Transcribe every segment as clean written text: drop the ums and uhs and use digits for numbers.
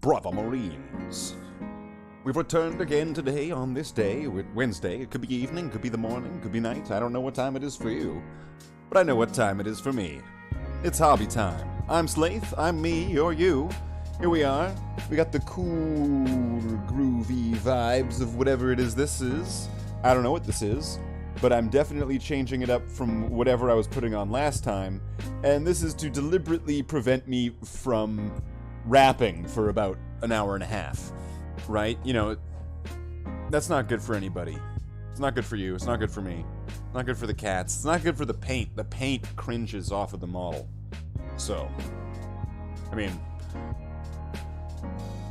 Brother Marines. We've returned again today on this day, Wednesday. It could be evening, could be the morning, could be night. I don't know what time it is for you, but I know what time it is for me. It's hobby time. I'm Slathe, I'm me, you're you. Here we are. We got the cool, groovy vibes of whatever it is this is. I don't know what this is, but I'm definitely changing it up from whatever I was putting on last time, and this is to deliberately prevent me from rapping for about an hour and a half. Right? You know, that's not good for anybody. It's not good for you. It's not good for me. It's not good for the cats. It's not good for the paint. The paint cringes off of the model. So, I mean,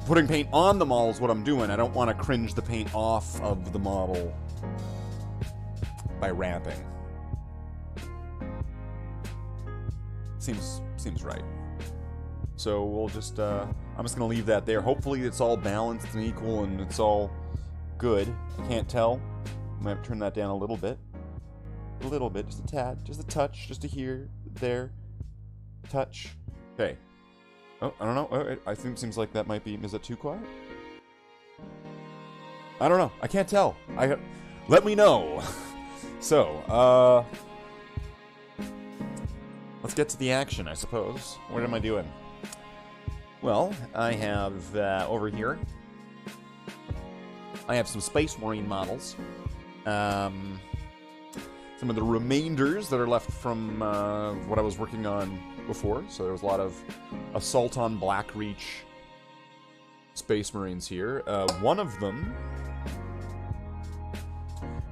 putting paint on the model is what I'm doing. I don't want to cringe the paint off of the model by rapping. Seems right. So we'll just, I'm just going to leave that there. Hopefully it's all balanced and equal and it's all good. I can't tell. I might have to turn that down a little bit. A little bit, just a tad, just a touch, just a here, there, touch. Okay. Oh, I don't know. I think it seems like that might be, is that too quiet? I don't know. I can't tell. Let me know. So, let's get to the action, I suppose. What am I doing? Well, I have, over here, I have some Space Marine models. Some of the remainders that are left from what I was working on before. So there was a lot of Assault on Blackreach Space Marines here. One of them,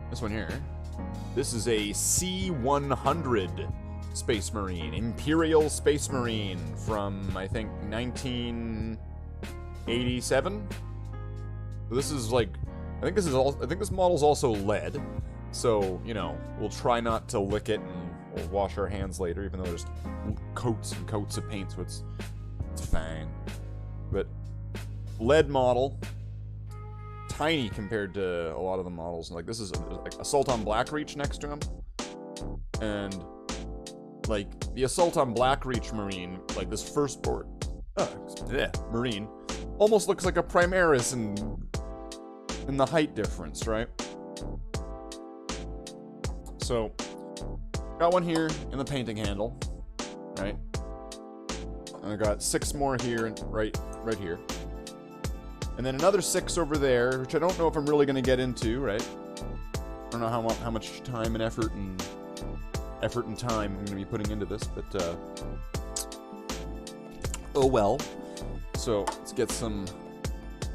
this one here, this is a C-100 Space Marine, Imperial Space Marine from, I think, 1987. This is like, I think this model's also lead, so, you know, we'll try not to lick it and we'll wash our hands later, even though there's coats and coats of paint, so it's fine. But lead model, tiny compared to a lot of the models. Like, this is like Assault on Blackreach next to him, and like, the Assault on Blackreach Marine, like this firstborn, Marine, almost looks like a Primaris in the height difference, right? So, got one here in the painting handle, right? And I got 6 more here, right here. And then another 6 over there, which I don't know if I'm really going to get into, right? I don't know how much time and effort and time I'm going to be putting into this, but, oh well. So, let's get some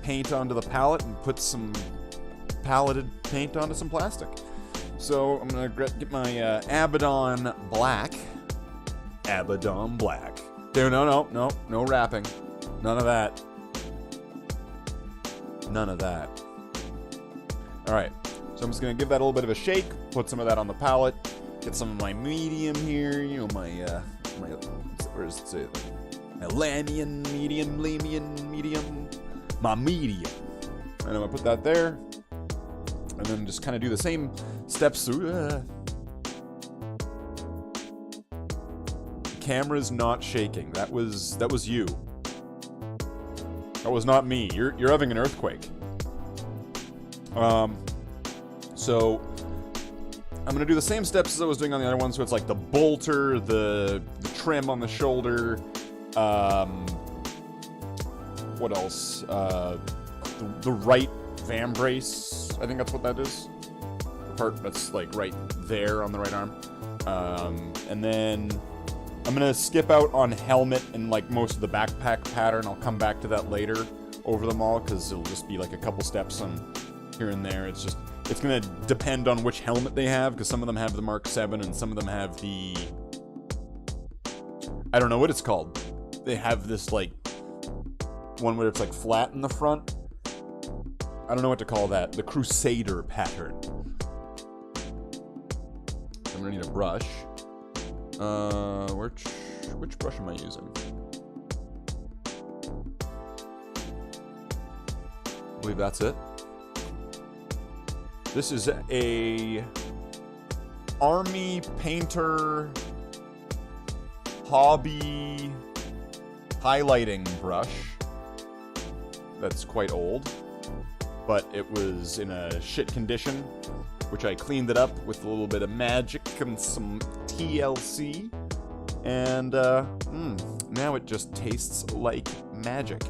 paint onto the palette and put some paletted paint onto some plastic. So, I'm going to get my, Abaddon Black. Abaddon Black. There, no wrapping. None of that. None of that. Alright, so I'm just going to give that a little bit of a shake, put some of that on the palette. Get some of my medium here, you know, where does it say? My Lamian medium, my medium. And I'm gonna put that there, and then just kind of do the same steps through. The camera's not shaking. That was you. That was not me. You're having an earthquake. So I'm going to do the same steps as I was doing on the other one, so it's like the bolter, the trim on the shoulder, what else? The right vambrace, I think that's what that is. The part that's like right there on the right arm. And then I'm going to skip out on helmet and like most of the backpack pattern. I'll come back to that later over them all, because it'll just be like a couple steps on here and there. It's going to depend on which helmet they have, because some of them have the Mark 7 and some of them have the, I don't know what it's called. They have this, like, one where it's, like, flat in the front. I don't know what to call that. The Crusader pattern. I'm going to need a brush. Which brush am I using? I believe that's it. This is a Army Painter Hobby highlighting brush. that's quite old, but it was in a shit condition, which I cleaned it up with a little bit of magic and some TLC, and now it just tastes like magic.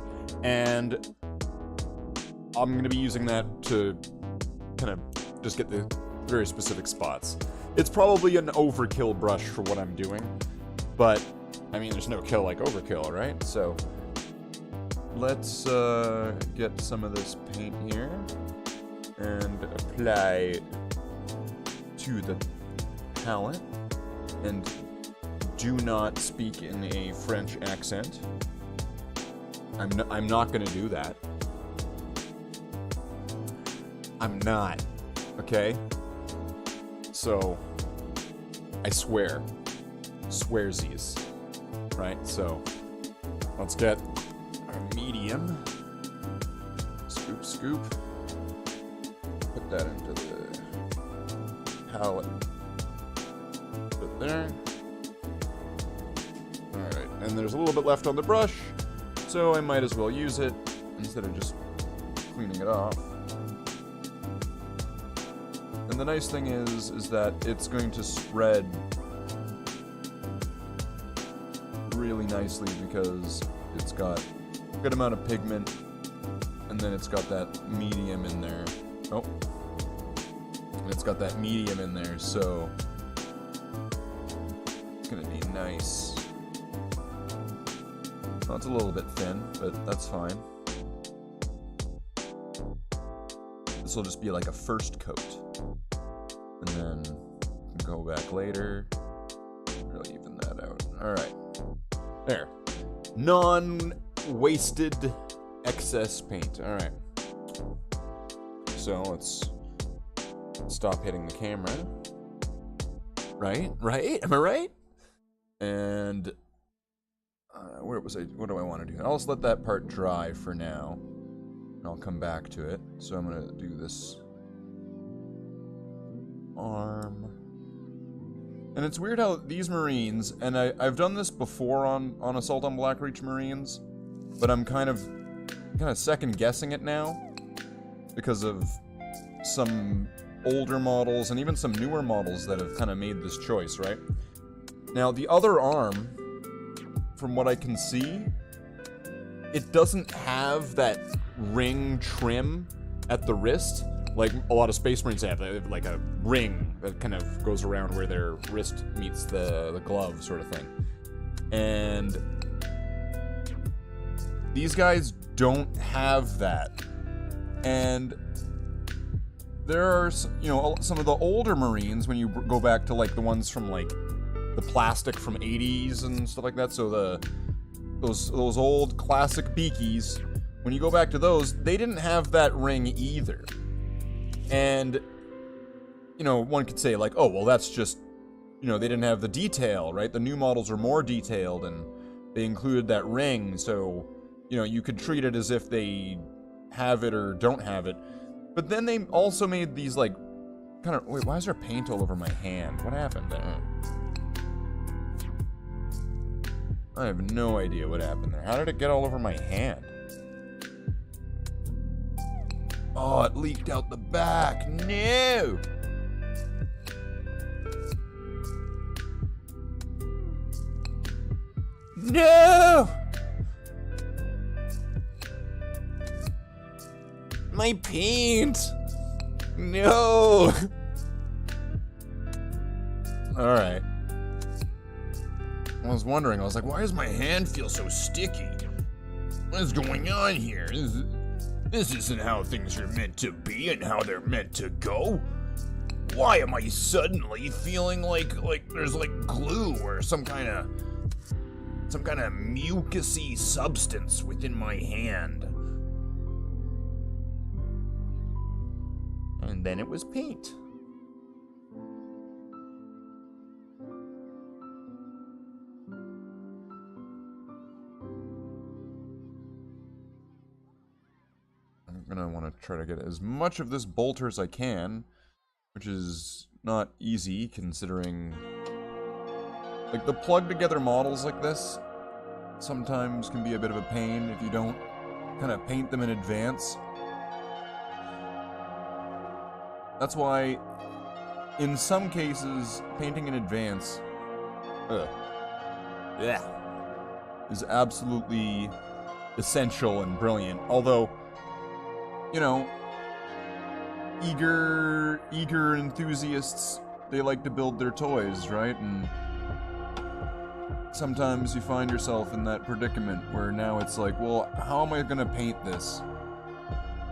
And I'm going to be using that to kind of just get the very specific spots. It's probably an overkill brush for what I'm doing, but, I mean, there's no kill like overkill, right? So, let's get some of this paint here and apply to the palette. And do not speak in a French accent. I'm not gonna do that. I'm not. Okay? So, I swear. Swearsies. Right? So, let's get our medium. Scoop, scoop. Put that into the palette. Put there. Alright, and there's a little bit left on the brush, so I might as well use it instead of just cleaning it off. And the nice thing is that it's going to spread really nicely because it's got a good amount of pigment, and then it's got that medium in there. Oh. And it's got that medium in there, so it's gonna be nice. Well, it's a little bit thin, but that's fine. This will just be like a first coat. And then go back later. Really even that out. Alright. There. Non-wasted excess paint. Alright. So let's stop hitting the camera. Right? Right? Am I right? And where was I? What do I want to do? I'll just let that part dry for now. And I'll come back to it. So I'm going to do this arm. And it's weird how these Marines, and I've done this before on Assault on Blackreach Marines, but I'm kind of second guessing it now because of some older models and even some newer models that have kind of made this choice, right? Now, the other arm, from what I can see, it doesn't have that ring trim at the wrist like a lot of Space Marines have. They have like a ring that kind of goes around where their wrist meets the glove sort of thing. And these guys don't have that. And there are, you know, some of the older Marines, when you go back to like the ones from like the plastic from 80s and stuff like that, so those old classic beakies, when you go back to those, they didn't have that ring either. And, you know, one could say like, oh, well, that's just, you know, they didn't have the detail, right? The new models are more detailed and they included that ring, so, you know, you could treat it as if they have it or don't have it. But then they also made these like kind of, wait, why is there paint all over my hand? What happened there? I have no idea what happened there. How did it get all over my hand? Oh, it leaked out the back. No! No! My paint! No! Alright. I was wondering, I was like, why does my hand feel so sticky? What is going on here? This isn't how things are meant to be and how they're meant to go. Why am I suddenly feeling like there's like glue or some kind of mucusy substance within my hand? And then it was paint. I'm gonna want to try to get as much of this bolter as I can, which is not easy considering like the plug together models like this sometimes can be a bit of a pain if you don't kind of paint them in advance. That's why, in some cases, painting in advance is absolutely essential and brilliant. Although, you know, eager enthusiasts, they like to build their toys, right? And sometimes you find yourself in that predicament where now it's like, well, how am I gonna paint this?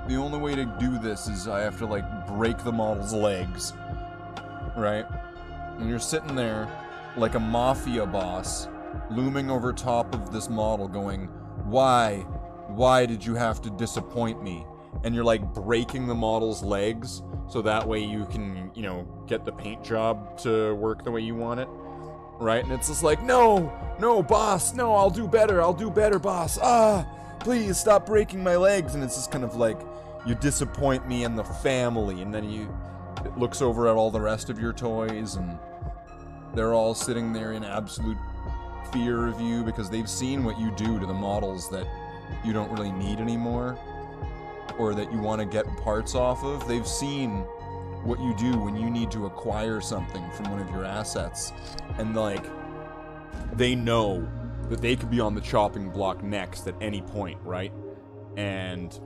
The only way to do this is I have to, like, break the model's legs, right? And you're sitting there like a mafia boss, looming over top of this model going, why did you have to disappoint me? And you're, like, breaking the model's legs so that way you can, you know, get the paint job to work the way you want it, right? And it's just like, no, boss, no, I'll do better, boss. Please stop breaking my legs. And it's just kind of like, you disappoint me and the family, and then it looks over at all the rest of your toys, and they're all sitting there in absolute fear of you because they've seen what you do to the models that you don't really need anymore, or that you want to get parts off of. They've seen what you do when you need to acquire something from one of your assets, and, like, they know that they could be on the chopping block next at any point, right? And,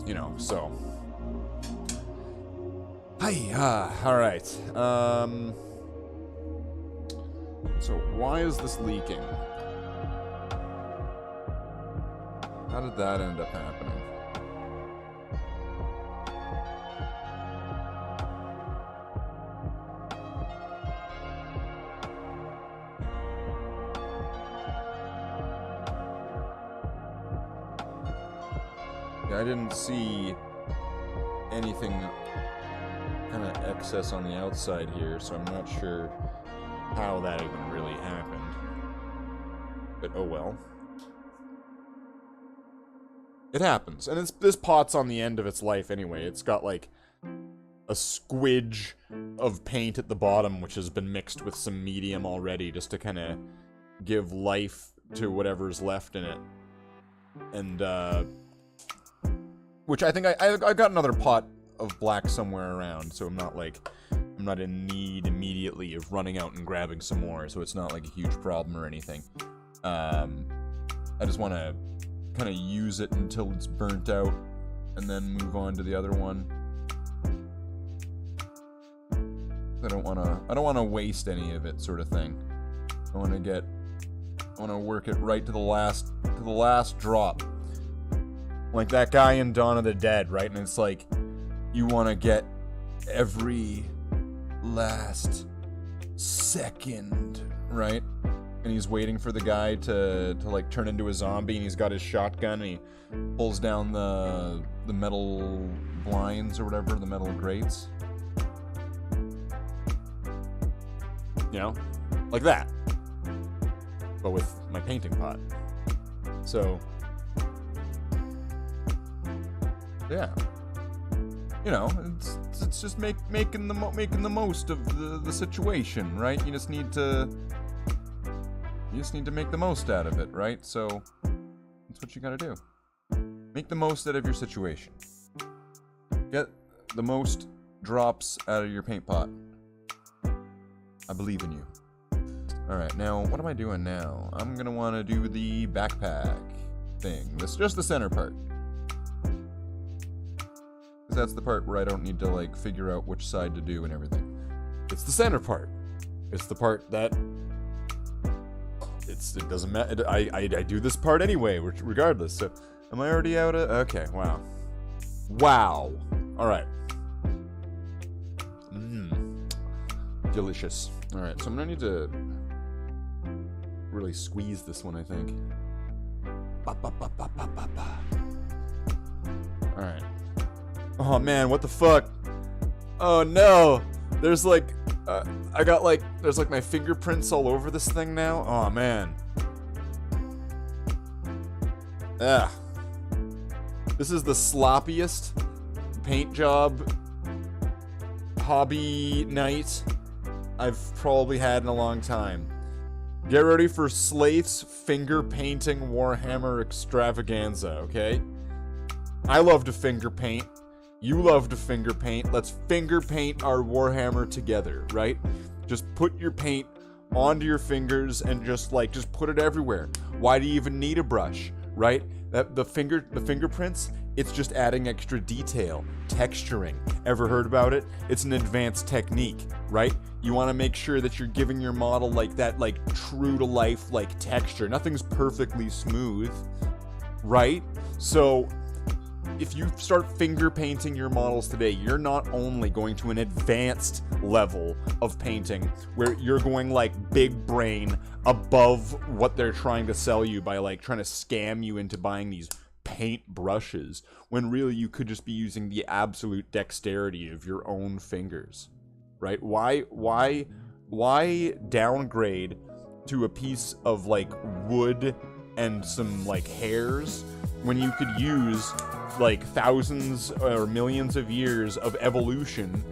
you know, so. Alright. So why is this leaking? How did that end up happening? Yeah, I didn't see anything kind of excess on the outside here, so I'm not sure how that even really happened. But oh well. It happens. And this pot's on the end of its life anyway. It's got, like, a squidge of paint at the bottom, which has been mixed with some medium already, just to kind of give life to whatever's left in it. And, which I think I got another pot of black somewhere around, so I'm not in need immediately of running out and grabbing some more, so it's not like a huge problem or anything. I just want to kind of use it until it's burnt out, and then move on to the other one. I don't want to waste any of it, sort of thing. I want to work it right to the last drop. Like that guy in Dawn of the Dead, right? And it's like, you want to get every last second, right? And he's waiting for the guy to like turn into a zombie, and he's got his shotgun, and he pulls down the metal blinds or whatever, the metal grates. You know? Like that. But with my painting pot. So, yeah. You know, it's just making the most of the situation, right? You just need to make the most out of it, right? So that's what you gotta do. Make the most out of your situation. Get the most drops out of your paint pot. I believe in you. Alright, now what am I doing now? I'm gonna wanna do the backpack thing. That's just the center part. Because that's the part where I don't need to, like, figure out which side to do and everything. It's the center part. It's the part that... It doesn't matter. I do this part anyway, regardless. So, am I already out of... Okay, wow. Wow. Alright. Delicious. Alright, so I'm gonna need to really squeeze this one, I think. Alright. Oh man, what the fuck? Oh no! There's like, there's like my fingerprints all over this thing now. Oh man. Ah. This is the sloppiest paint job hobby night I've probably had in a long time. Get ready for Slathe's finger painting Warhammer extravaganza, okay? I love to finger paint. You love to finger paint. Let's finger paint our Warhammer together, right? Just put your paint onto your fingers and just put it everywhere. Why do you even need a brush, right? The fingerprints, it's just adding extra detail, texturing. Ever heard about it? It's an advanced technique, right? You want to make sure that you're giving your model that true to life texture. Nothing's perfectly smooth, right? So if you start finger painting your models today, you're not only going to an advanced level of painting where you're going big brain above what they're trying to sell you by trying to scam you into buying these paint brushes, when really you could just be using the absolute dexterity of your own fingers, right? Why downgrade to a piece of wood and some hairs when you could use thousands or millions of years of evolution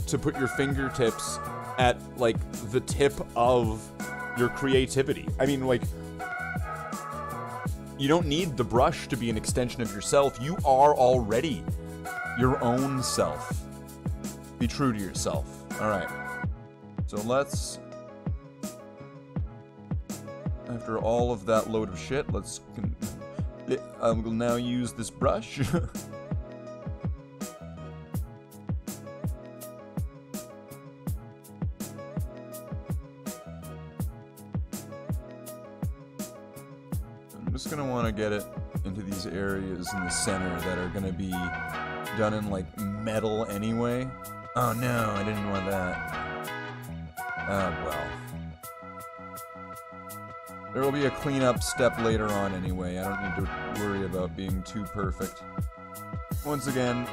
to put your fingertips at the tip of your creativity? I mean, you don't need the brush to be an extension of yourself. You are already your own self. Be true to yourself. All right. So let's, after all of that load of shit, I will now use this brush. I'm just gonna want to get it into these areas in the center that are gonna be done in metal anyway. Oh no, I didn't want that. Oh well. There will be a cleanup step later on anyway. I don't need to worry about being too perfect. Once again,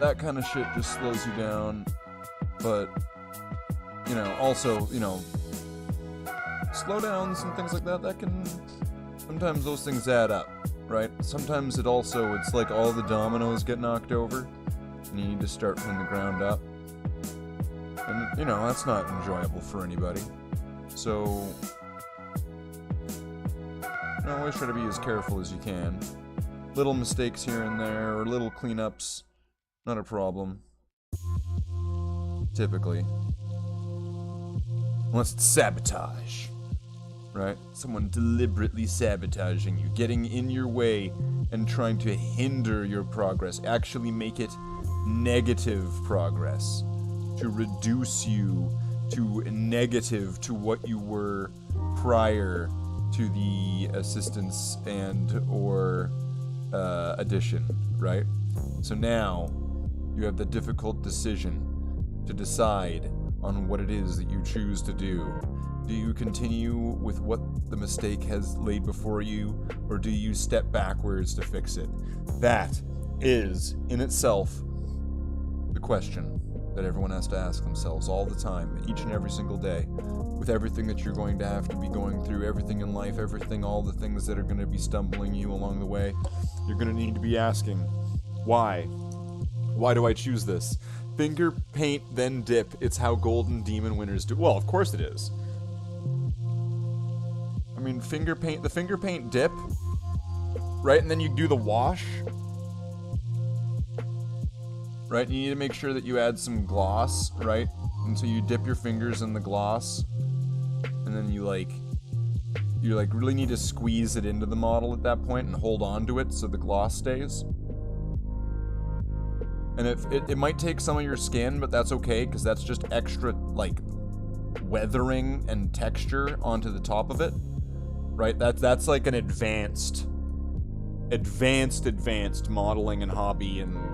that kind of shit just slows you down. But, also, slowdowns and things like that can... Sometimes those things add up, right? Sometimes it's all the dominoes get knocked over. And you need to start from the ground up. And, that's not enjoyable for anybody. So... always try to be as careful as you can. Little mistakes here and there, or little cleanups, not a problem. Typically. Unless it's sabotage. Right? Someone deliberately sabotaging you, getting in your way and trying to hinder your progress. Actually make it negative progress. To reduce you to negative to what you were prior to the assistance and or addition, right? So now you have the difficult decision to decide on what it is that you choose to do. Do you continue with what the mistake has laid before you, or do you step backwards to fix it? That is, in itself, the question that everyone has to ask themselves all the time, each and every single day. With everything that you're going to have to be going through, everything in life, all the things that are going to be stumbling you along the way, you're going to need to be asking, why? Why do I choose this? Finger paint, then dip. It's how golden demon winners do. Well, of course it is. I mean, the finger paint dip, right? And then you do the wash. Right? You need to make sure that you add some gloss, right? And so you dip your fingers in the gloss. And then you really need to squeeze it into the model at that point and hold on to it so the gloss stays. And it might take some of your skin, but that's okay, because that's just extra, weathering and texture onto the top of it. Right? That's like an advanced modeling and hobby and,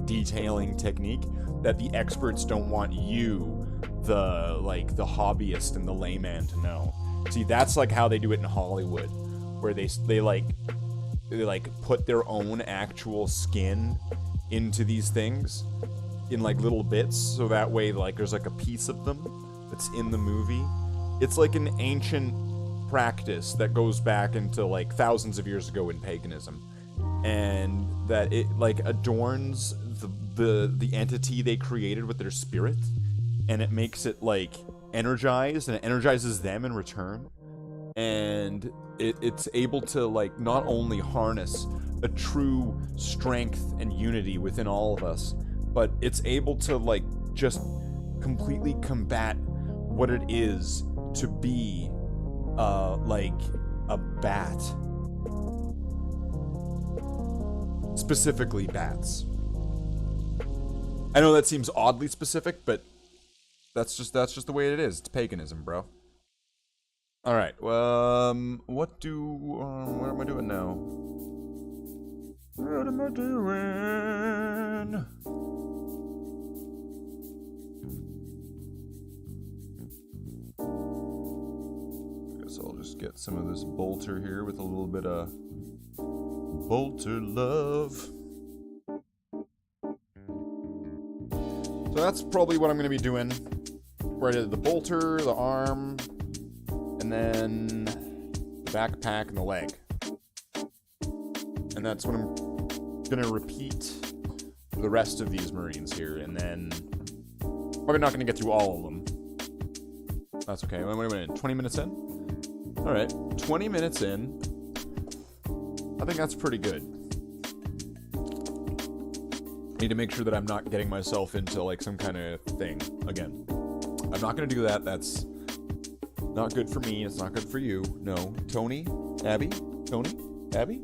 detailing technique that the experts don't want you, the hobbyist and the layman to know. See, that's how they do it in Hollywood, where they put their own actual skin into these things in little bits, so that way there's a piece of them that's in the movie. It's an ancient practice that goes back into thousands of years ago in paganism, and that it adorns the entity they created with their spirit, and it makes it energized, and it energizes them in return. And it's able to, like, not only harness a true strength and unity within all of us, but it's able to, like, just completely combat what it is to be, like, a bat. Specifically bats. I know that seems oddly specific, but that's just the way it is. It's paganism, bro. All right. What am I doing now? What am I doing? Guess I'll just get some of this bolter here with a little bit of bolter love. So that's probably what I'm going to be doing. Where I did the bolter, the arm, and then the backpack and the leg. And that's what I'm going to repeat for the rest of these Marines here. And then probably not going to get through all of them. That's okay. Wait, 20 minutes in? Alright, 20 minutes in. I think that's pretty good. Need to make sure that I'm not getting myself into, like, some kind of thing again. I'm not going to do that. That's not good for me. It's not good for you. No. Tony? Abby? Tony? Abby?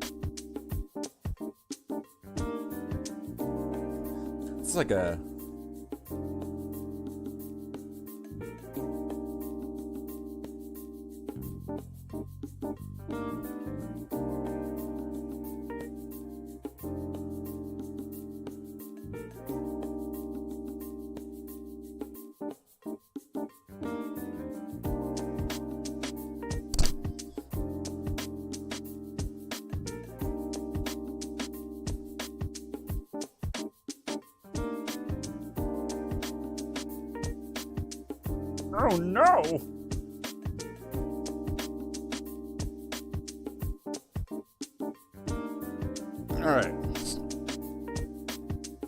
It's like a... Oh no! Alright.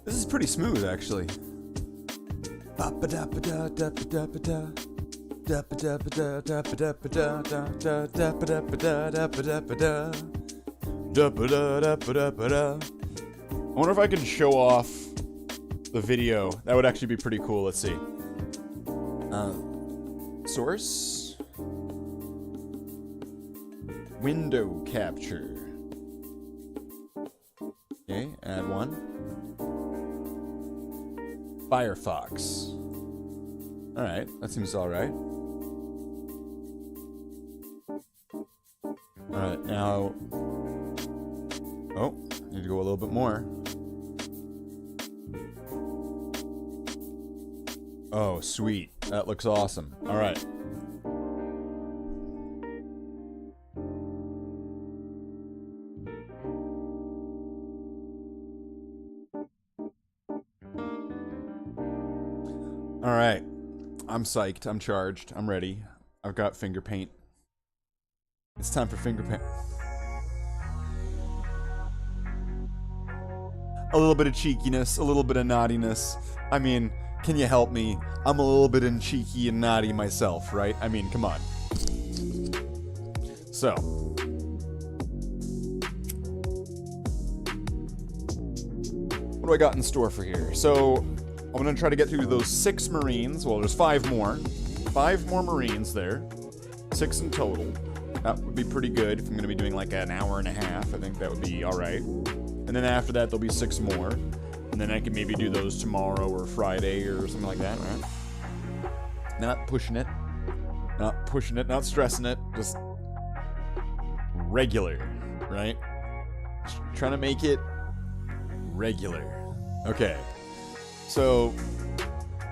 This is pretty smooth, actually. I wonder if I can show off the video. That would actually be pretty cool. Let's see. Source. Window capture. Okay, add one. Firefox. Alright, that seems alright. Alright, now... Oh, need to go a little bit more. Oh, sweet. That looks awesome. Alright. Alright. I'm psyched. I'm charged. I'm ready. I've got finger paint. It's time for finger paint. A little bit of cheekiness, a little bit of naughtiness. I mean, can you help me? I'm a little bit cheeky and naughty myself, right? I mean, come on. So. What do I got in store for here? So, I'm gonna try to get through those 6 Marines. Well, there's 5 more. 5 more Marines there. 6 in total. That would be pretty good if I'm gonna be doing like an hour and a half. I think that would be alright. And then after that, there'll be 6 more. And then I can maybe do those tomorrow or Friday or something like that, right? Not pushing it. Not pushing it, not stressing it. Just regular, right? Just trying to make it regular. Okay. So,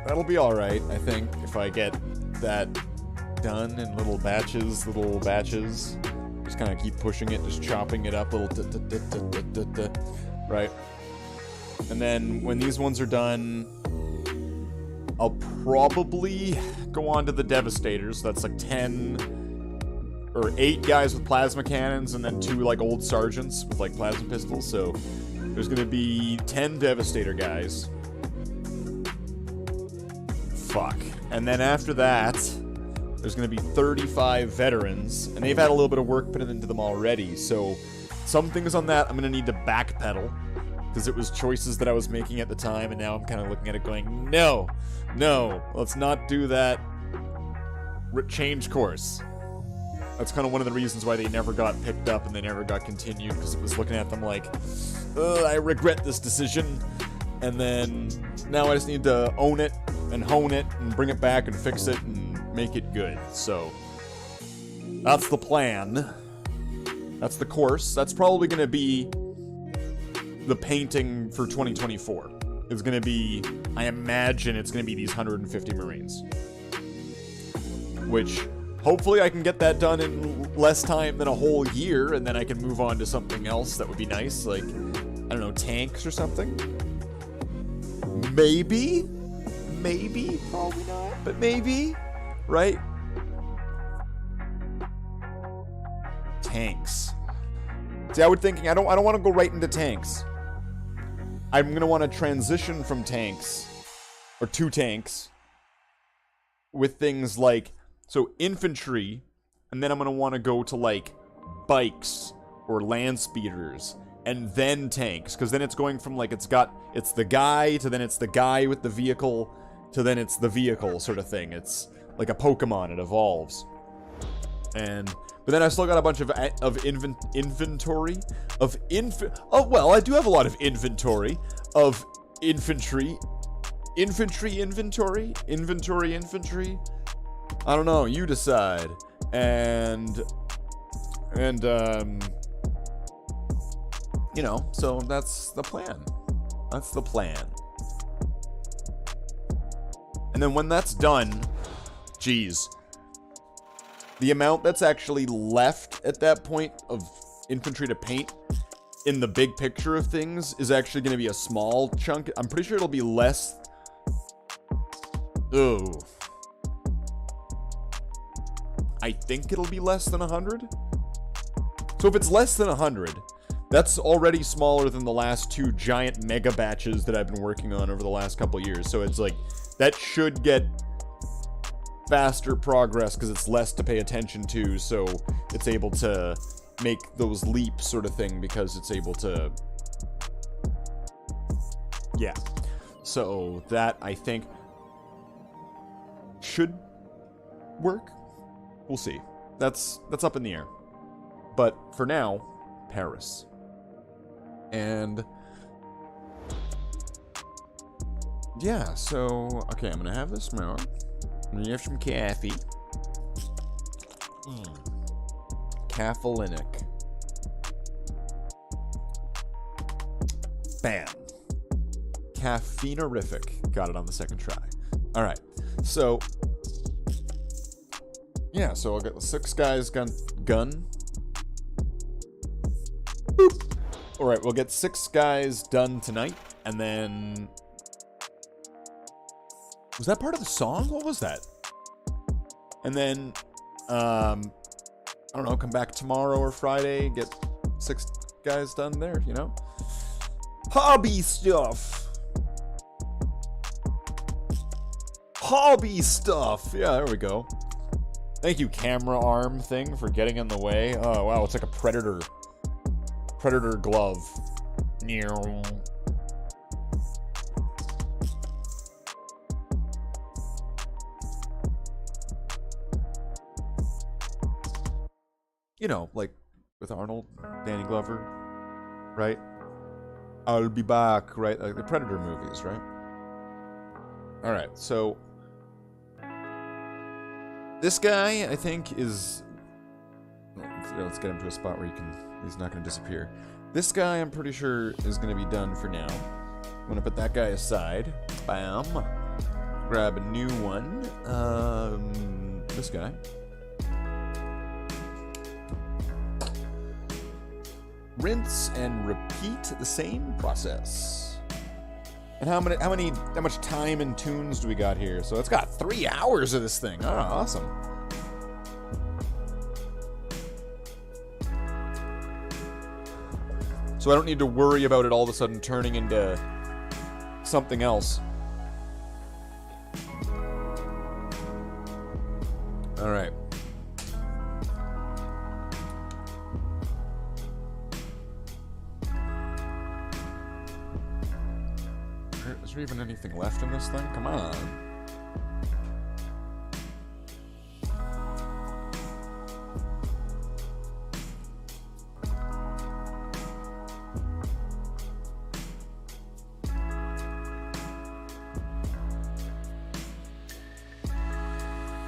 that'll be alright, I think, if I get that done in little batches. Just kind of keep pushing it, just chopping it up, little right? And then when these ones are done, I'll probably go on to the Devastators. That's like 10 or 8 guys with plasma cannons and then 2 like old sergeants with like plasma pistols. So there's gonna be 10 Devastator guys. Fuck. And then after that, there's going to be 35 veterans, and they've had a little bit of work put into them already, so some things on that I'm going to need to backpedal, because it was choices that I was making at the time, and now I'm kind of looking at it going, no, let's not do that. Change course. That's kind of one of the reasons why they never got picked up and they never got continued, because it was looking at them like, I regret this decision, and then now I just need to own it and hone it and bring it back and fix it and make it good. So that's the plan. That's the course. That's probably going to be the painting for 2024. It's going to be, I imagine it's going to be these 150 Marines. Which, hopefully I can get that done in less time than a whole year, and then I can move on to something else that would be nice, like, I don't know, tanks or something? Maybe? Maybe? Probably not, but maybe? Right? Tanks. See, I was thinking, I don't want to go right into tanks. I'm going to want to transition from tanks, or to tanks, with things like, so infantry, and then I'm going to want to go to, like, bikes, or land speeders, and then tanks, because then it's going from, like, it's the guy, to then it's the guy with the vehicle, to then it's the vehicle sort of thing. It's like a Pokemon, it evolves. But then I still got a bunch of inventory of oh, well, I do have a lot of inventory of infantry. Inventory. I don't know, you decide. And you know, so that's the plan. That's the plan. And then when that's done, geez, the amount that's actually left at that point of infantry to paint in the big picture of things is actually going to be a small chunk. I'm pretty sure it'll be less. Oh. I think it'll be less than 100. So if it's less than 100, that's already smaller than the last two giant mega batches that I've been working on over the last couple years. So it's like, that should get faster progress because it's less to pay attention to, so it's able to make those leaps sort of thing because it's able to, yeah. So that, I think, should work. We'll see. That's up in the air. But for now, Paris. And yeah, so okay, I'm gonna have this now. And you have some coffee. Caffeinic. Bam. Caffeinerific. Got it on the second try. Alright. So yeah, so I'll get the 6 guys gun. Boop. Alright, we'll get 6 guys done tonight, and then was that part of the song? What was that? And then, I don't know, come back tomorrow or Friday, get 6 guys done there, you know? Hobby stuff! Hobby stuff! Yeah, there we go. Thank you, camera arm thing, for getting in the way. Oh, wow, it's like a predator glove. You know, like with Arnold, Danny Glover, right? I'll be back, right? Like the Predator movies, right? Alright, so this guy, I think, is... Let's get him to a spot where he's not going to disappear. This guy, I'm pretty sure, is going to be done for now. I'm going to put that guy aside. Bam. Grab a new one. This guy. Rinse and repeat the same process. And how much time and tunes do we got here? So it's got 3 hours of this thing. Oh, awesome. So I don't need to worry about it all of a sudden turning into something else. Is there even anything left in this thing? Come on.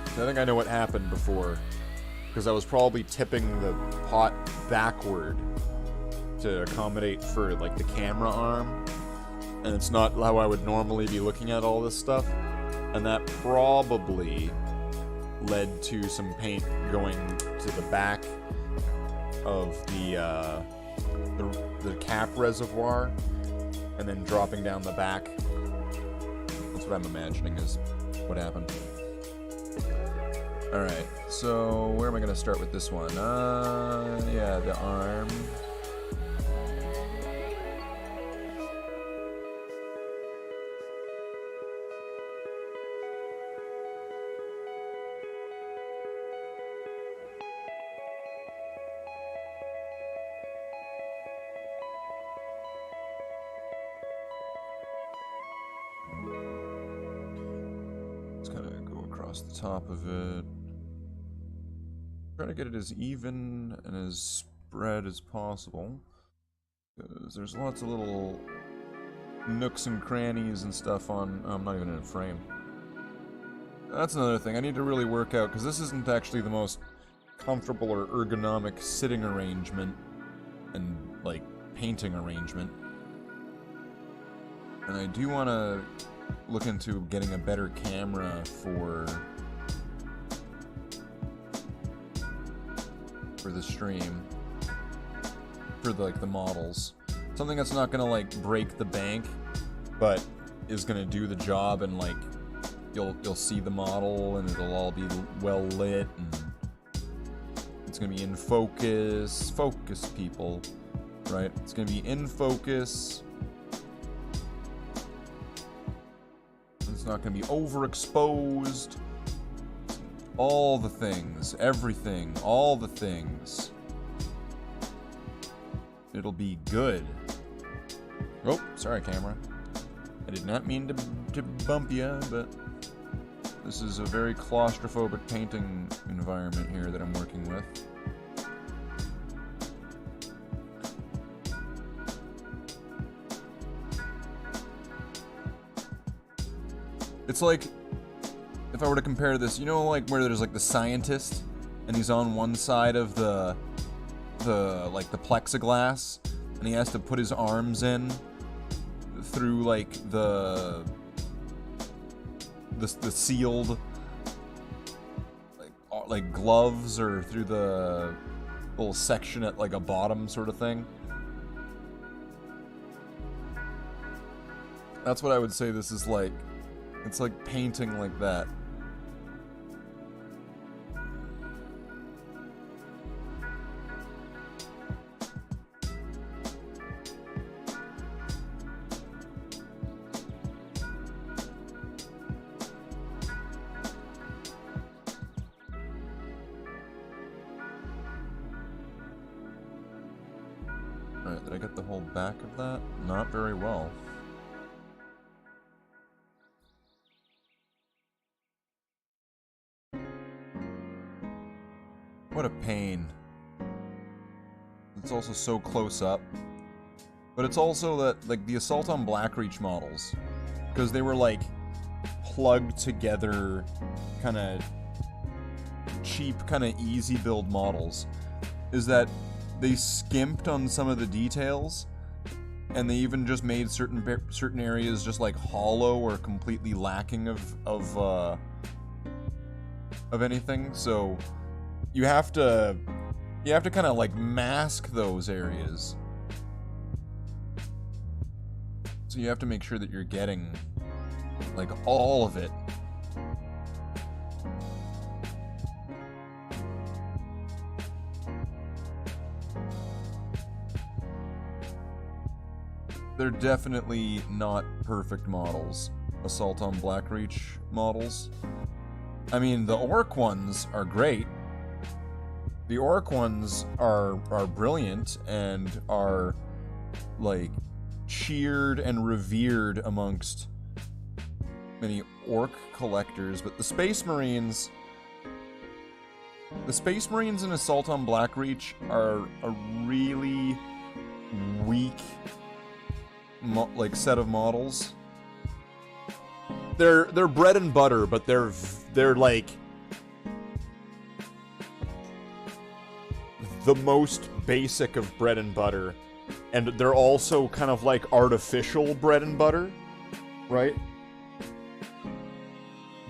I think I know what happened before, because I was probably tipping the pot backward to accommodate for, like, the camera arm, and it's not how I would normally be looking at all this stuff, and that probably led to some paint going to the back of the cap reservoir, and then dropping down the back. That's what I'm imagining is what happened. Alright, so where am I going to start with this one? Yeah, the arm. Just kind of go across the top of it. Try to get it as even and as spread as possible, because there's lots of little nooks and crannies and stuff on... Oh, I'm not even in a frame. That's another thing I need to really work out, because this isn't actually the most comfortable or ergonomic sitting arrangement and, like, painting arrangement. And I do want to look into getting a better camera for the stream, for the models. Something that's not gonna, like, break the bank, but is gonna do the job, and, like, you'll see the model and it'll all be well lit, and it's gonna be in focus. Focus, people, right? It's gonna be in focus. It's not gonna be overexposed. All the things, everything, all the things. It'll be good. Oh, sorry, camera. I did not mean to bump you, but this is a very claustrophobic painting environment here that I'm working with. It's like, if I were to compare this, you know, like, where there's, like, the scientist, and he's on one side of the plexiglass, and he has to put his arms in through, like, the sealed, like gloves, or through the little section at, like, a bottom sort of thing. That's what I would say this is like. It's like painting like that. Alright, did I get the whole back of that? Not very well. What a pain. It's also so close up. But it's also that, like, the Assault on Blackreach models, because they were, like, plugged together, kind of cheap, kind of easy build models, is that they skimped on some of the details, and they even just made certain areas just, like, hollow or completely lacking of anything. So you have to kind of, like, mask those areas. So you have to make sure that you're getting, like, all of it. They're definitely not perfect models, Assault on Blackreach models. I mean, the Orc ones are great. The Orc ones are brilliant and are, like, cheered and revered amongst many orc collectors, but the Space Marines... The Space Marines in Assault on Blackreach are a really weak, set of models. They're bread and butter, but they're like the most basic of bread and butter, and they're also kind of like artificial bread and butter, right?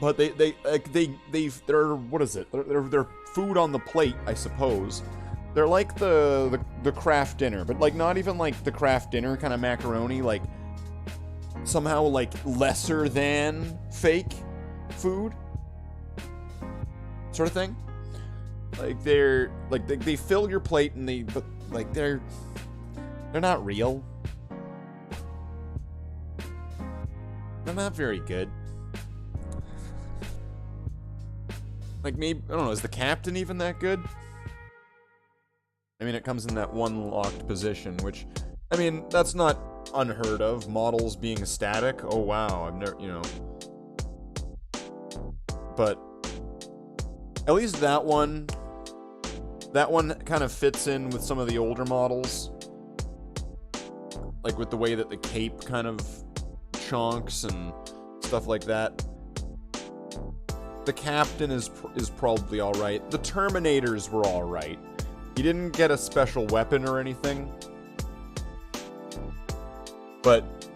But they're what is it? They're food on the plate, I suppose. They're like the craft dinner, but like not even like the craft dinner kind of macaroni, like somehow like lesser than fake food sort of thing. Like they're like they fill your plate and but like they're not real. They're not very good. Like, maybe, I don't know, is the captain even that good? I mean, it comes in that one locked position, which, I mean, that's not unheard of. Models being static. Oh, wow, I've never, you know. But, at least that one kind of fits in with some of the older models. Like, with the way that the cape kind of chonks and stuff like that. The captain is probably alright. The Terminators were alright. He didn't get a special weapon or anything. But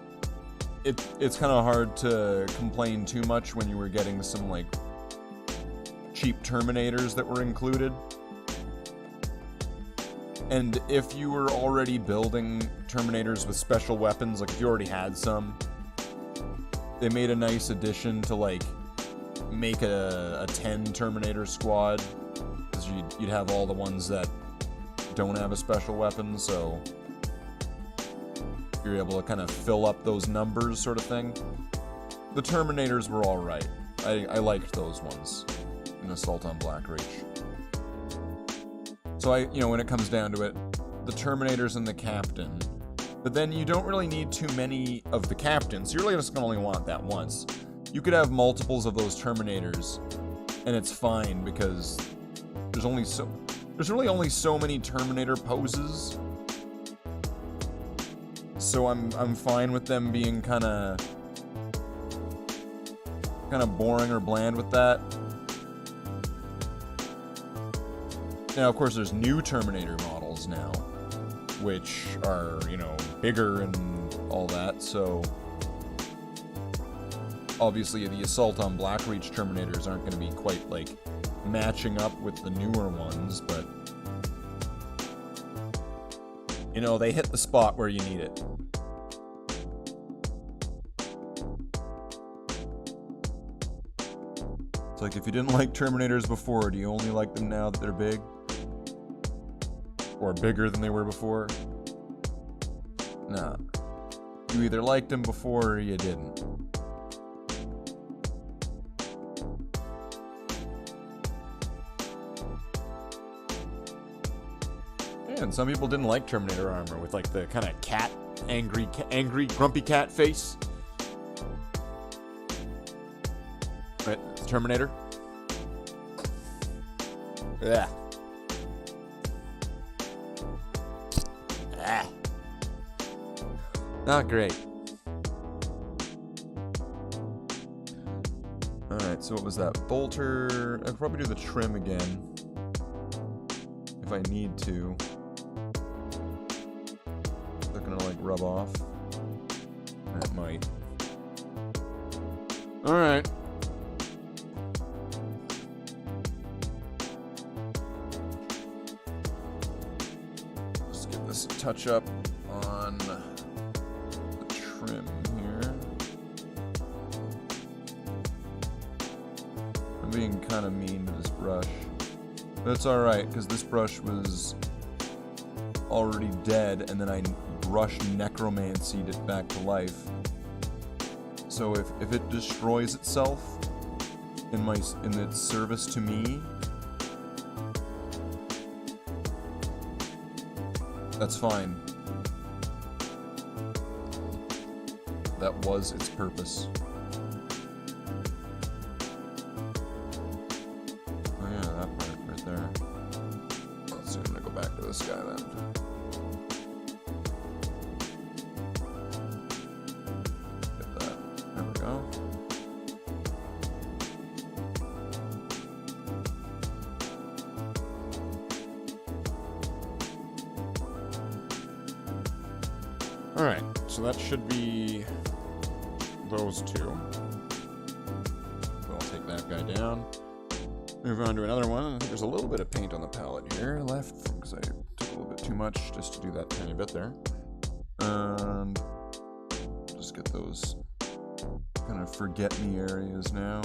it's kind of hard to complain too much when you were getting some, like, cheap Terminators that were included. And if you were already building Terminators with special weapons, like if you already had some, they made a nice addition to, like, make a 10 Terminator squad, because you'd have all the ones that don't have a special weapon, so you're able to kind of fill up those numbers sort of thing. The Terminators were alright. I liked those ones in Assault on Blackreach. So you know, when it comes down to it, the Terminators and the captain, but then you don't really need too many of the captains, so you're really just gonna only want that once. You could have multiples of those Terminators, and it's fine, because there's really only so many Terminator poses. So I'm fine with them being kind of boring or bland with that. Now, of course, there's new Terminator models now, which are, you know, bigger and all that, so obviously the Assault on Blackreach Terminators aren't going to be quite, like, matching up with the newer ones, but, you know, they hit the spot where you need it. It's like, if you didn't like Terminators before, do you only like them now that they're big? Or bigger than they were before? Nah. You either liked them before or you didn't. And some people didn't like Terminator armor with, like, the kind of cat, angry, grumpy cat face. Right, Terminator. Yeah. Ah. Not great. Alright, so what was that? Bolter. I'll probably do the trim again. If I need to. They're gonna, like, rub off. That might. Alright. Just get this touch up on the trim here. I'm being kind of mean to this brush. But it's alright, because this brush was already dead, and then I brushed necromancied it back to life. So if it destroys itself in its service to me, that's fine. That was its purpose. this guy then. Get that. There we go. Alright, so that should be those two. We'll take that guy down. Move on to another one. I think there's a little bit of paint on the palette here left, because I took a little bit too much just to do that tiny bit there. And just get those kind of forget-me areas now.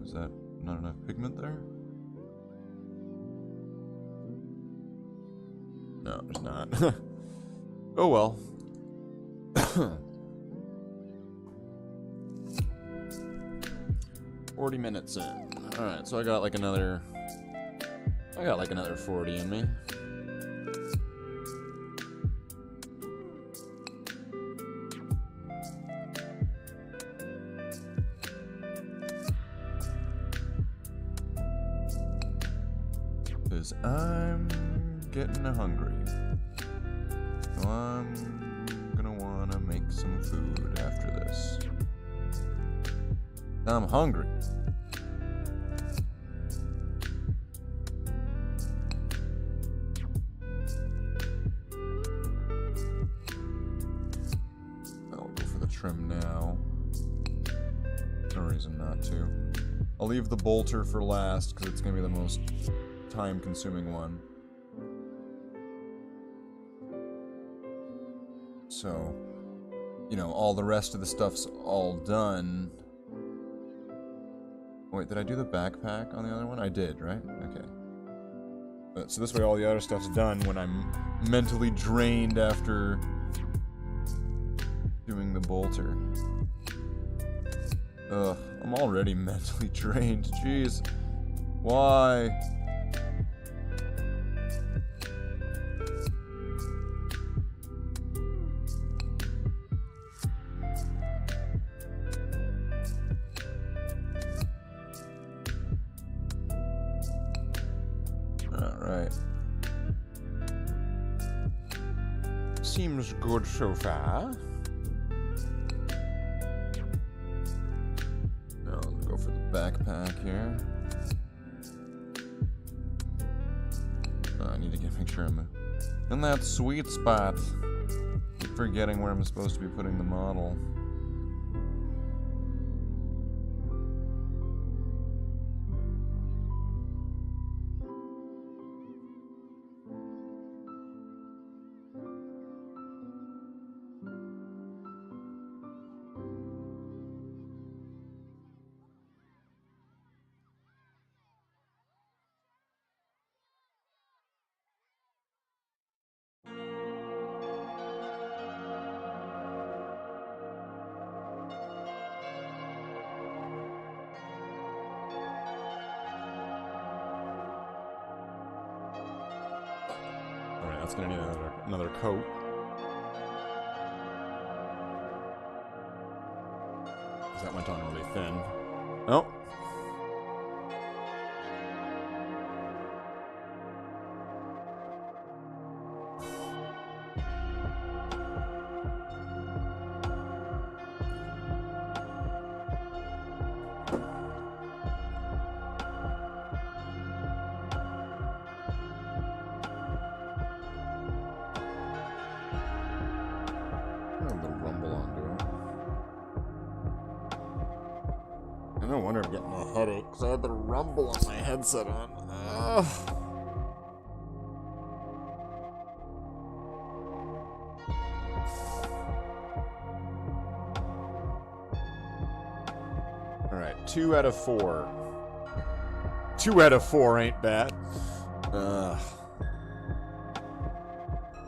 Is that not enough pigment there? No, there's not. Oh well. 40 minutes in. Alright, so I got like another 40 in me. Because I'm getting hungry. So I'm gonna wanna make some food after this. I'm hungry. I'll go for the trim now. No reason not to. I'll leave the bolter for last because it's gonna be the most time-consuming one. So, you know, all the rest of the stuff's all done. Wait, did I do the backpack on the other one? I did, right? Okay. So this way all the other stuff's done when I'm mentally drained after doing the bolter. Ugh, I'm already mentally drained. Jeez. Why? Alright. Seems good so far. Now let's go for the backpack here. Oh, I need to make sure I'm in that sweet spot. Keep forgetting where I'm supposed to be putting the model. Alright, that's gonna need another coat. Because that went on really thin. Oh. No wonder I'm getting a headache, because I had the rumble on my headset on. Ugh. Alright, 2 out of 4. 2 out of 4 ain't bad. Ugh.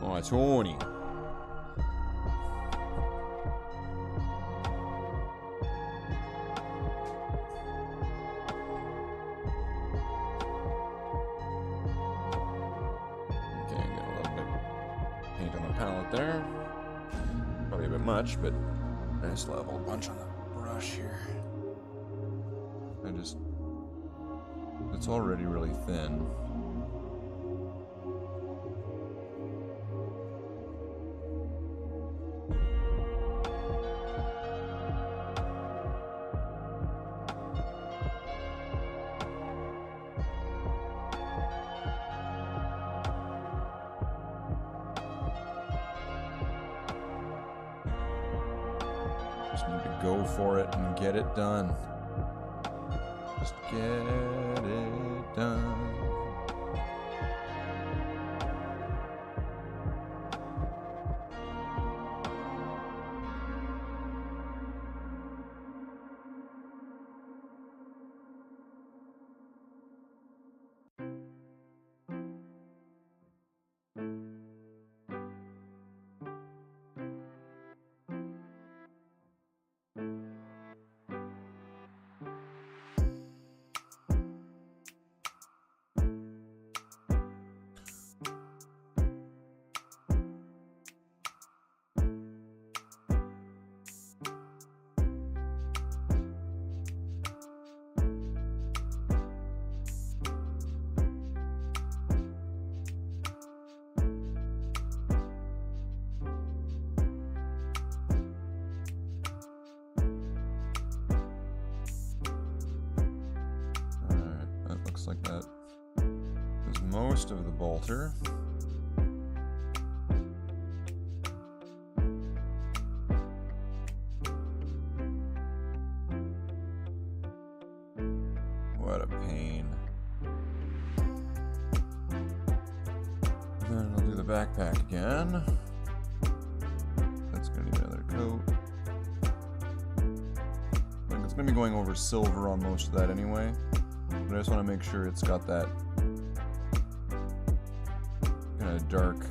Oh, it's horny. right there. Probably a bit much, but I still have a whole bunch on the brush here. It's already really thin. Just need to go for it and get it done. Just get it done. Like that is most of the bolter. What a pain. Then I'll do the backpack again. That's gonna need another coat. I think it's gonna be going over silver on most of that anyway. But I just want to make sure it's got that kind of dark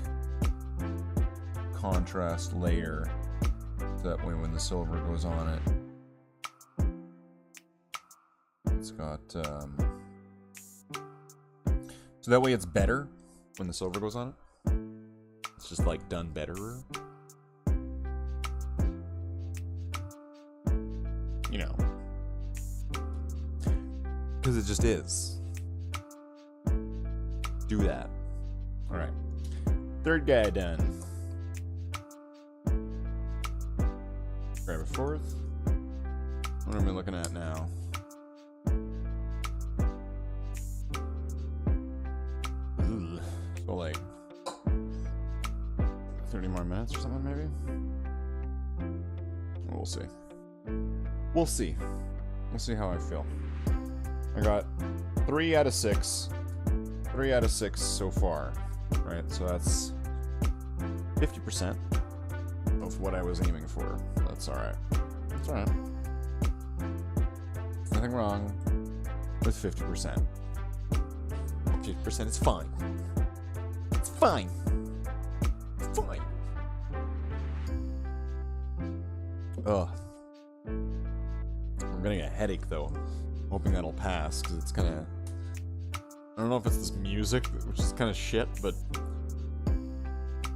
contrast layer. That way when the silver goes on it, it's got, so that way it's better when the silver goes on it. It's just like done better. You know. Because it just is. Do that. Alright. Third guy done. Grab a fourth. What am I looking at now? Ooh. So like 30 more minutes or something maybe? We'll see. We'll see. We'll see how I feel. I got 3 out of 6. 3 out of 6 so far. Right, so that's 50% of what I was aiming for. That's alright. That's alright. There's nothing wrong with 50%. 50% is fine. It's fine. It's fine. Ugh. I'm getting a headache though. Hoping that'll pass, because it's kind of... I don't know if it's this music, which is kind of shit, but...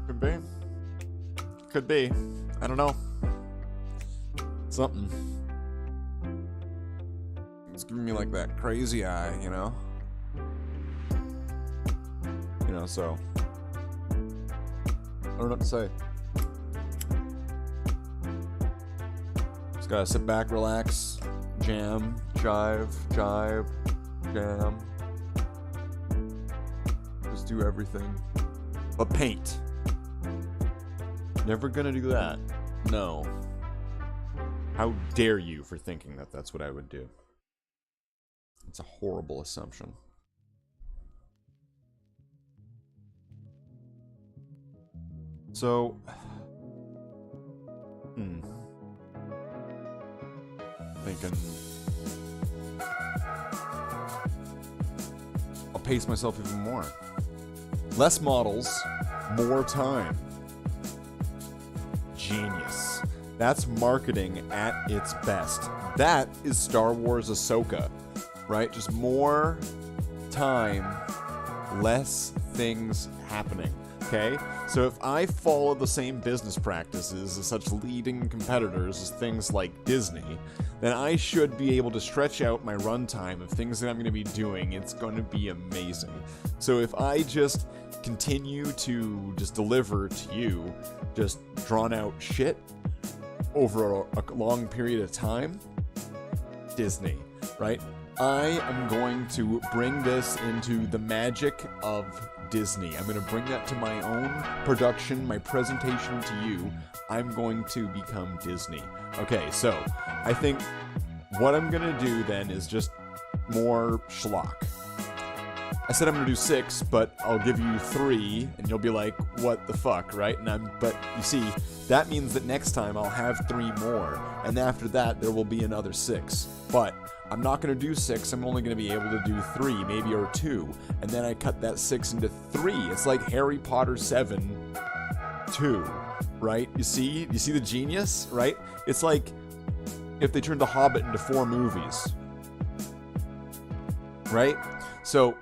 Could be. Could be. I don't know. Something. It's giving me like that crazy eye, you know? You know, so... I don't know what to say. Just gotta sit back, relax, jam, jive, jam. Just do everything. But paint. Never gonna do that. No. How dare you for thinking that that's what I would do? It's a horrible assumption. So... Thinking... I'll pace myself even more. Less models, more time. Genius. That's marketing at its best. That is Star Wars Ahsoka, right? Just more time less things happening. Okay? So if I follow the same business practices as such leading competitors as things like Disney, then I should be able to stretch out my runtime of things that I'm going to be doing. It's going to be amazing. So if I just continue to just deliver to you just drawn out shit over a long period of time, Disney, right? I am going to bring this into the magic of Disney. I'm going to bring that to my own production, my presentation to you. I'm going to become Disney. Okay, so I think what I'm going to do then is just more schlock. I said I'm going to do 6, but I'll give you 3, and you'll be like, what the fuck, right? But you see, that means that next time I'll have 3 more, and after that there will be another 6. But I'm not going to do 6, I'm only going to be able to do 3, maybe, or 2, and then I cut that 6 into 3. It's like Harry Potter 7, 2, right? You see the genius, right? It's like if they turned The Hobbit into 4 movies, right? So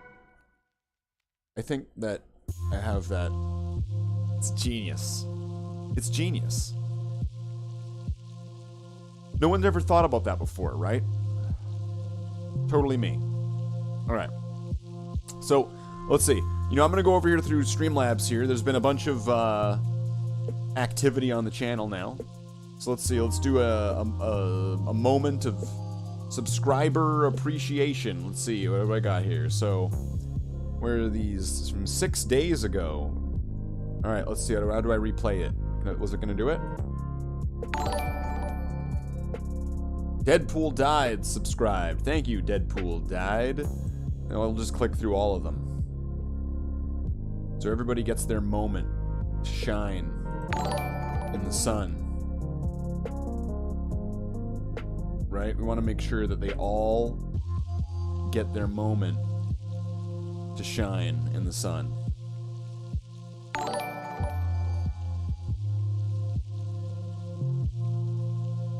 I think that I have that. It's genius. It's genius. No one's ever thought about that before, right? Totally me. Alright. So, let's see. I'm going to go over here through Streamlabs here. There's been a bunch of activity on the channel now. So let's see. Let's do a moment of subscriber appreciation. Let's see. What have I got here? So, where are these? This is from 6 days ago. Alright, let's see. How do I replay it? Was it going to do it? Deadpool Died subscribed. Thank you, Deadpool Died. And I'll just click through all of them. So everybody gets their moment to shine in the sun. Right? We want to make sure that they all get their moment to shine in the sun.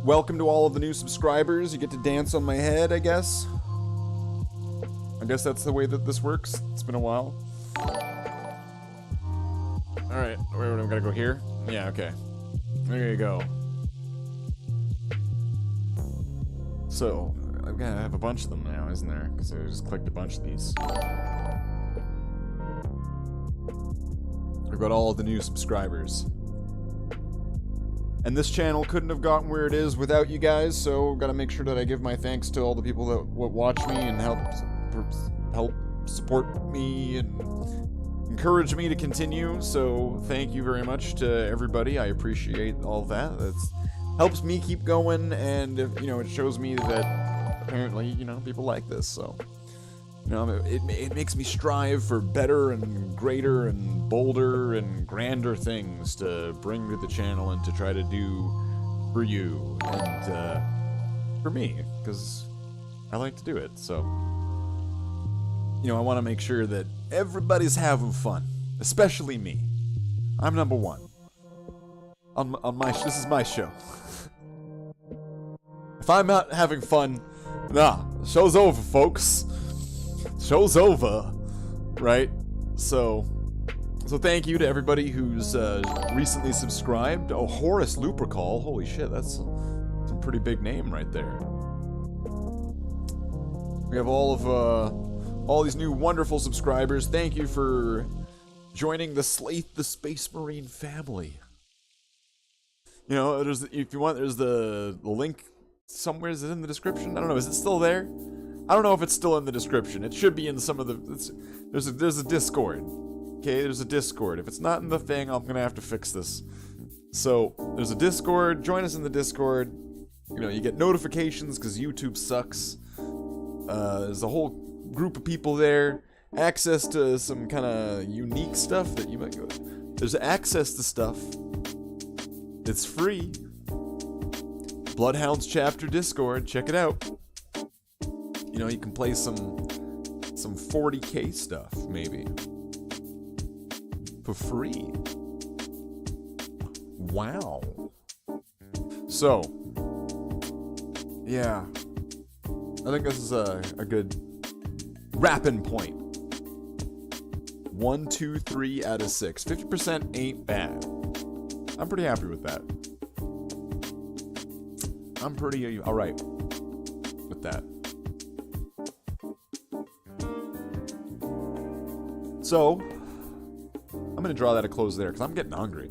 Welcome to all of the new subscribers. You get to dance on my head, I guess. I guess that's the way that this works. It's been a while. Alright, where am I gonna go here? Yeah, okay. There you go. So, I've got to have a bunch of them now, isn't there? Because I just clicked a bunch of these. I've got all of the new subscribers. And this channel couldn't have gotten where it is without you guys, so gotta make sure that I give my thanks to all the people that watch me and help support me and encourage me to continue. So thank you very much to everybody. I appreciate all that. That helps me keep going, and it shows me that apparently people like this. So it makes me strive for better and greater and bolder and grander things to bring to the channel and to try to do for you and for me, because I like to do it. So, I want to make sure that everybody's having fun, especially me. I'm number one. This is my show. If I'm not having fun, show's over, folks. Show's over, right? So thank you to everybody who's recently subscribed. Oh, Horace Lupercal, holy shit, that's a pretty big name right there. We have all these new wonderful subscribers. Thank you for joining the Slathe the Space Marine family. There's the link somewhere. Is it in the description? I don't know. Is it still there? I don't know if it's still in the description. It should be in some of the... There's a Discord. Okay, there's a Discord. If it's not in the thing, I'm gonna have to fix this. So, there's a Discord. Join us in the Discord. You get notifications because YouTube sucks. There's a whole group of people there. Access to some kind of unique stuff that you might go... There's access to stuff. It's free. Bloodhounds Chapter Discord. Check it out. You can play some 40k stuff, maybe. For free. Wow. So, yeah. I think this is a good wrapping point. 1, 2, 3 out of 6. 50% ain't bad. I'm pretty happy with that. I'm pretty alright with that. So, I'm going to draw that a close there, because I'm getting hungry.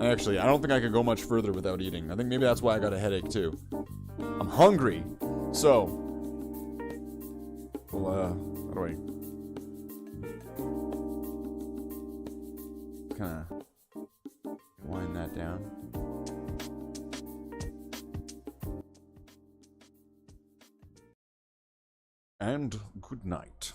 Actually, I don't think I could go much further without eating. I think maybe that's why I got a headache, too. I'm hungry. So, well, how do I kind of wind that down? And good night.